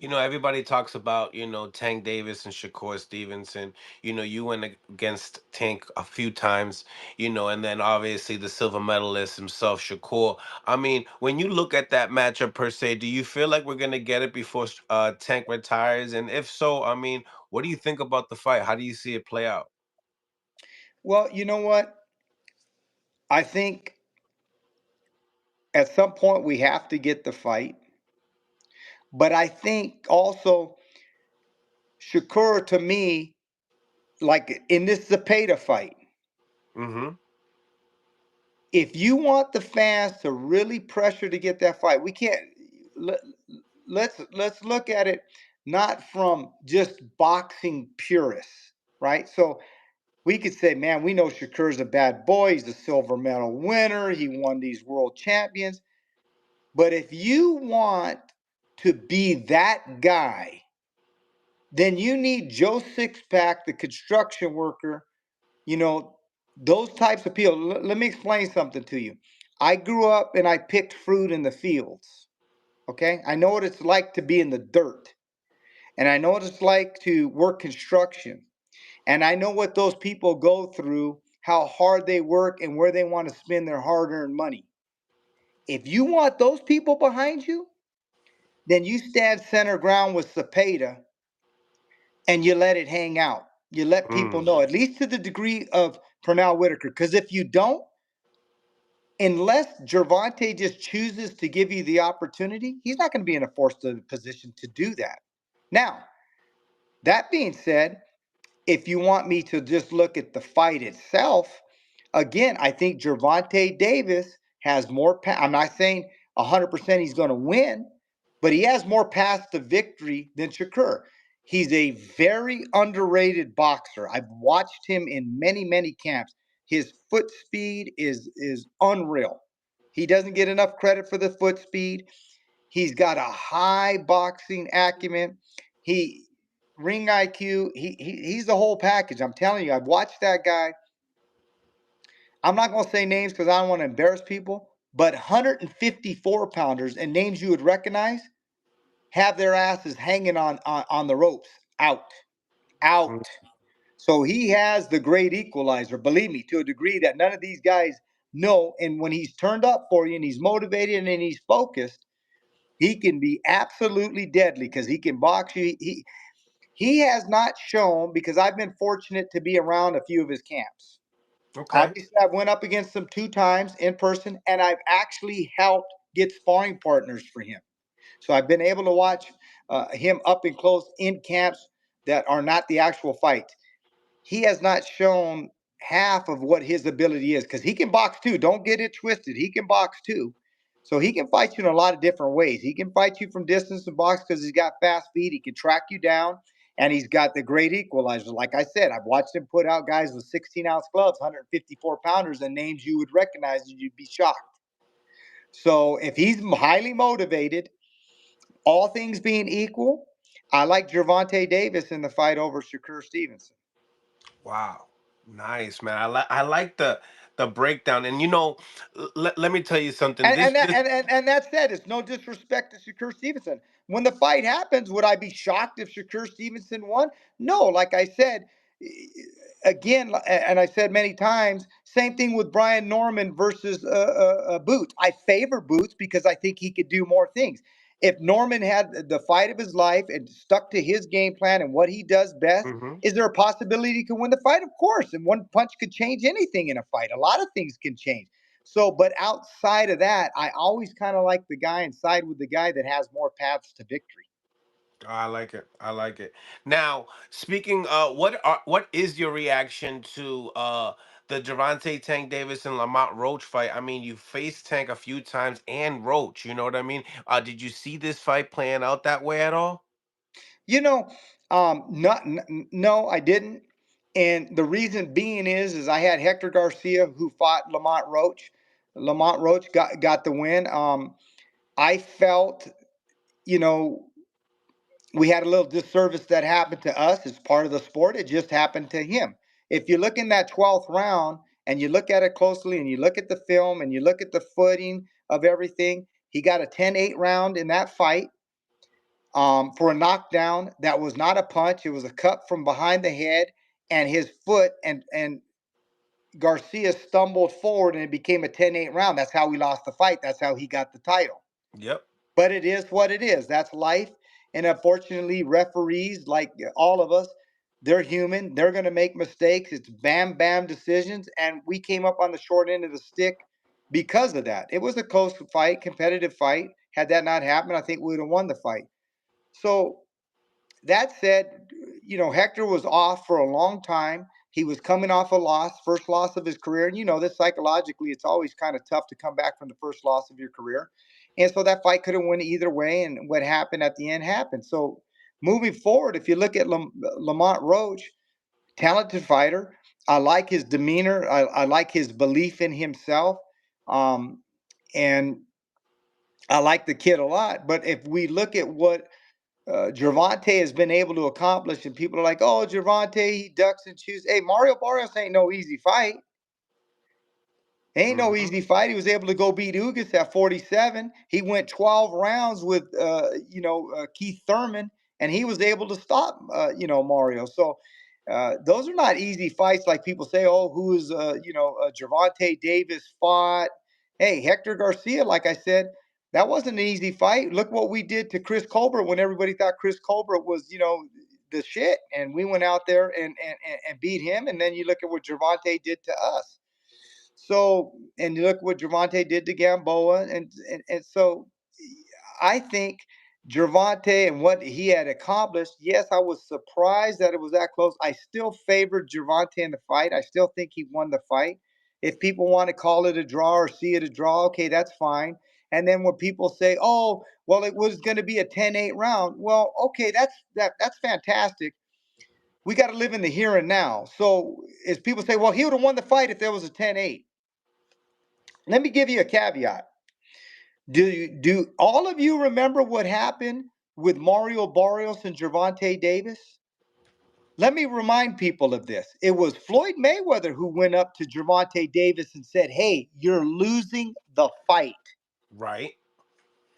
Everybody talks about, Tank Davis and Shakur Stevenson. You went against Tank a few times, and then obviously the silver medalist himself, Shakur. I mean, when you look at that matchup per se, do you feel like we're going to get it before Tank retires? And if so, I mean, what do you think about the fight? How do you see it play out? Well, you know what? I think at some point we have to get the fight, but I think also Shakur to me, like in this Zapata fight, Mm-hmm. if you want the fans to really pressure to get that fight, we can't. Let, let's look at it not from just boxing purists, right? So we could say, man, we know Shakur's a bad boy. He's a silver medal winner. He won these world champions. But if you want to be that guy, then you need Joe Sixpack, the construction worker, you know, those types of people. Let me explain something to you. I grew up and I picked fruit in the fields. Okay. I know what it's like to be in the dirt, and I know what it's like to work construction. And I know what those people go through, how hard they work, and where they want to spend their hard earned money. If you want those people behind you, then you stand center ground with Cepeda and you let it hang out. You let people Mm. know, at least to the degree of Pernell Whitaker. Because if you don't, unless Gervonta just chooses to give you the opportunity, he's not going to be in a forced position to do that. Now, that being said, if you want me to just look at the fight itself, again, I think Gervonta Davis has more. I'm not saying 100% he's going to win, but he has more paths to victory than Shakur. He's a very underrated boxer. I've watched him in many, many camps. His foot speed is unreal. He doesn't get enough credit for the foot speed. He's got a high boxing acumen. He ring IQ. He's the whole package. I'm telling you, I've watched that guy. I'm not going to say names because I don't want to embarrass people, but 154 pounders and names you would recognize have their asses hanging on the ropes, out, Mm. out. So he has the great equalizer, believe me, to a degree that none of these guys know. And when he's turned up for you and he's motivated and he's focused, he can be absolutely deadly because he can box you. He has not shown, because I've been fortunate to be around a few of his camps. Okay. Obviously, I went up against him 2 times in person, and I've actually helped get sparring partners for him. So I've been able to watch him up and close in camps that are not the actual fights. He has not shown half of what his ability is because he can box too. Don't get it twisted. He can box too. So he can fight you in a lot of different ways. He can fight you from distance and box because he's got fast feet. He can track you down, and he's got the great equalizer. Like I said, I've watched him put out guys with 16-ounce gloves, 154 pounders, and names you would recognize and you'd be shocked. So if he's highly motivated, all things being equal, I like Gervonta Davis in the fight over Shakur Stevenson. Wow. Nice, man. I like the breakdown. And let me tell you something. And This and that, this and that said, it's no disrespect to Shakur Stevenson. When the fight happens, would I be shocked if Shakur Stevenson won? No. Like I said, again, and I said many times, same thing with Brian Norman versus Boots. I favor Boots because I think he could do more things. If Norman had the fight of his life and stuck to his game plan and what he does best, Mhm. is there a possibility he can win the fight? Of course. And one punch could change anything in a fight. A lot of things can change. So, but outside of that, I always kind of like the guy and side with the guy that has more paths to victory. I like it. I like it. Now, speaking what is your reaction to the Gervonta Tank Davis and Lamont Roach fight? I mean, you faced Tank a few times and Roach, you know what I mean? Did you see this fight playing out that way at all? You know, no, I didn't. And the reason being is I had Hector Garcia who fought Lamont Roach. Lamont Roach got the win. I felt, you know, we had a little disservice that happened to us as part of the sport. It just happened to him. If you look in that 12th round and you look at it closely and you look at the film and you look at the footing of everything, he got a 10-8 round in that fight. for a knockdown that was not a punch. It was a cut from behind the head, and his foot and Garcia stumbled forward, and it became a 10-8 round. That's how he lost the fight. That's how he got the title. Yep. But it is what it is. That's life. And unfortunately, referees, like all of us, they're human. They're going to make mistakes. It's bam, bam decisions. And we came up on the short end of the stick because of that. It was a close fight, competitive fight. Had that not happened, I think we would have won the fight. So that said, Hector was off for a long time. He was coming off a loss, first loss of his career. And this psychologically, it's always kind of tough to come back from the first loss of your career. And so that fight could have went either way. And what happened at the end happened. So moving forward, if you look at Lamont Roach, talented fighter, I like his demeanor. I like his belief in himself. Um, and I like the kid a lot. But if we look at what Gervonta has been able to accomplish, and people are like, "Oh, Gervonta, he ducks and chews." Hey, Mario Barrios ain't no easy fight. Ain't no Hmm. easy fight. He was able to go beat Ugas at 47. He went 12 rounds with, Keith Thurman, and he was able to stop, Mario. So those are not easy fights like people say. Oh, who is, Gervonta Davis fought? Hey, Hector Garcia, like I said, that wasn't an easy fight. Look what we did to Chris Colbert when everybody thought Chris Colbert was, the shit, and we went out there and beat him. And then you look at what Gervonta did to us. So, and you look what Gervonta did to Gamboa, and so I think Gervonta and what he had accomplished. Yes, I was surprised that it was that close. I still favored Gervonta in the fight. I still think he won the fight. If people want to call it a draw or see it a draw, okay, that's fine. And then when people say, "Oh, well, it was going to be a 10-8 round," well, okay, that's fantastic. We got to live in the here and now. So, as people say, "Well, he would have won the fight if there was a 10-8." Let me give you a caveat. Do all of you remember what happened with Mario Barrios and Gervonta Davis? Let me remind people of this. It was Floyd Mayweather who went up to Gervonta Davis and said, "Hey, you're losing the fight." Right.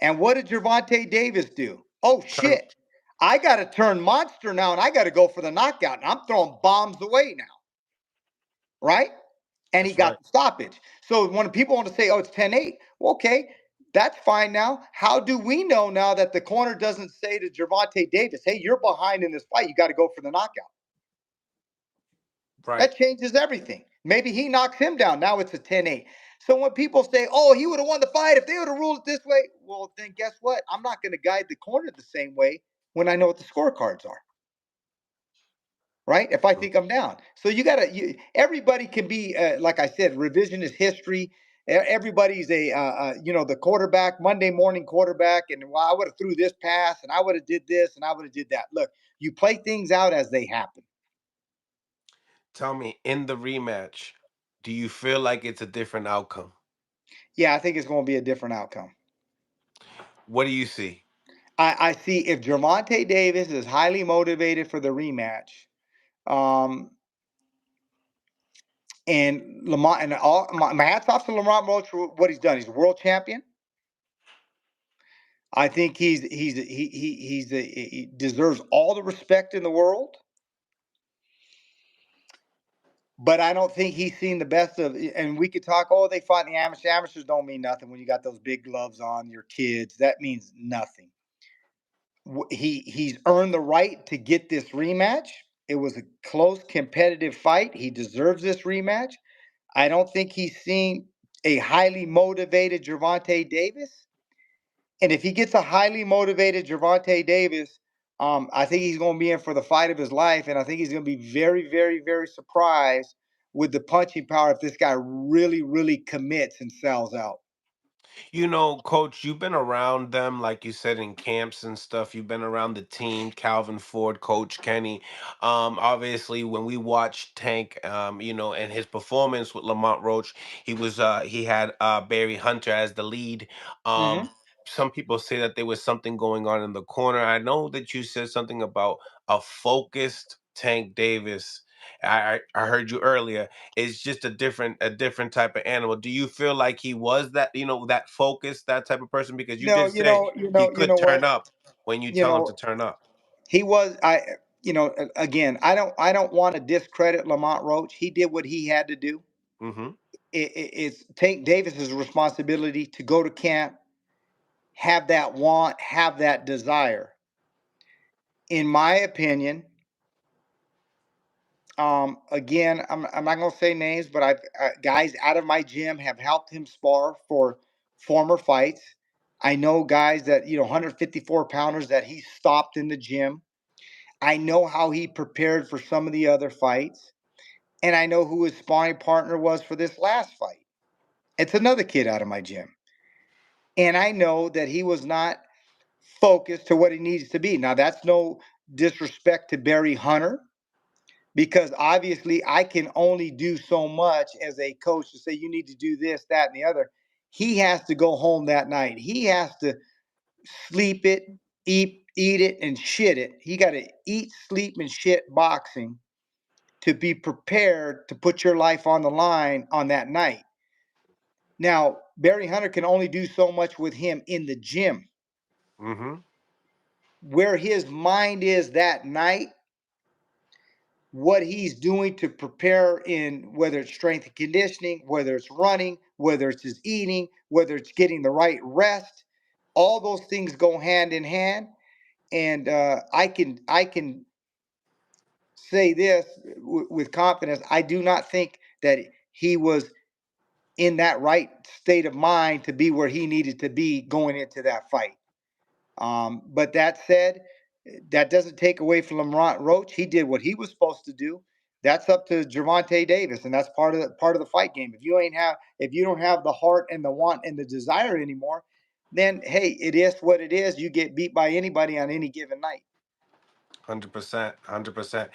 And what did Gervonta Davis do? Oh Turn. shit. I got to turn monster now, and I got to go for the knockout. And I'm throwing bombs away now, right? And he That's right. got the stoppage. So when people want to say, "Oh, it's 10-8," well, okay, that's fine now. How do we know now that the corner doesn't say to Gervonta Davis, "Hey, you're behind in this fight. You got to go for the knockout"? Right. That changes everything. Maybe he knocks him down. Now it's a 10-8. So when people say, "Oh, he would have won the fight if they would have ruled it this way," well, then guess what? I'm not going to guide the corner the same way when I know what the scorecards are, right? If I think I'm down. So everybody can be, like I said, revisionist history. Everybody's the quarterback, Monday morning quarterback. And well, I would have threw this pass and I would have did this and I would have did that. Look, you play things out as they happen. Tell me, in the rematch, do you feel like it's a different outcome? Yeah, I think it's going to be a different outcome. What do you see? I see if Gervonta Davis is highly motivated for the rematch, um, and Lamont, and all my hats off to Lamont Roach for what he's done. He's a world champion. I think he deserves all the respect in the world, but I don't think he's seen the best of. And we could talk. Oh, they fought in the amateurs. Amateurs don't mean nothing when you got those big gloves on your kids. That means nothing. He's earned the right to get this rematch. It was a close, competitive fight. He deserves this rematch. I don't think he's seen a highly motivated Gervonta Davis. And if he gets a highly motivated Gervonta Davis, I think he's going to be in for the fight of his life. And I think he's going to be very, very, very surprised with the punching power if this guy really, really commits and sells out. Coach, you've been around them, like you said, in camps and stuff. You've been around the team, Calvin Ford, Coach Kenny. Obviously, when we watched Tank, and his performance with Lamont Roach, he had Barry Hunter as the lead. Mm-hmm. Some people say that there was something going on in the corner. I know that you said something about a focused Tank Davis. I heard you earlier. It's just a different type of animal. Do you feel like he was that, that focus, that type of person? Because you No, did say he you could know turn what? up when you You tell him to know, turn up. he was again, I don't want to discredit Lamont Roach. He did what he had to do. Mm-hmm. It's Tank Davis's responsibility to go to camp, have that want, have that desire. In my opinion, again, I'm not going to say names, but guys out of my gym have helped him spar for former fights. I know guys that 154 pounders that he stopped in the gym. I know how he prepared for some of the other fights, and I know who his sparring partner was for this last fight. It's another kid out of my gym, and I know that he was not focused to what he needs to be. Now, that's no disrespect to Barry Hunter, because obviously I can only do so much as a coach to say you need to do this, that, and the other. He has to go home that night. He has to sleep it, eat it, and shit it. He got to eat, sleep, and shit boxing to be prepared to put your life on the line on that night. Now, Barry Hunter can only do so much with him in the gym. Mm-hmm. Where his mind is that night, what he's doing to prepare in whether it's strength and conditioning, whether it's running, whether it's his eating, whether it's getting the right rest, all those things go hand in hand. And I can say this with confidence: I do not think that he was in that right state of mind to be where he needed to be going into that fight. But that said, that doesn't take away from Lamont Roach. He did what he was supposed to do. That's up to Gervonta Davis, and that's part of the fight game. If you don't have the heart and the want and the desire anymore, then hey, it is what it is. You get beat by anybody on any given night. 100%. 100%.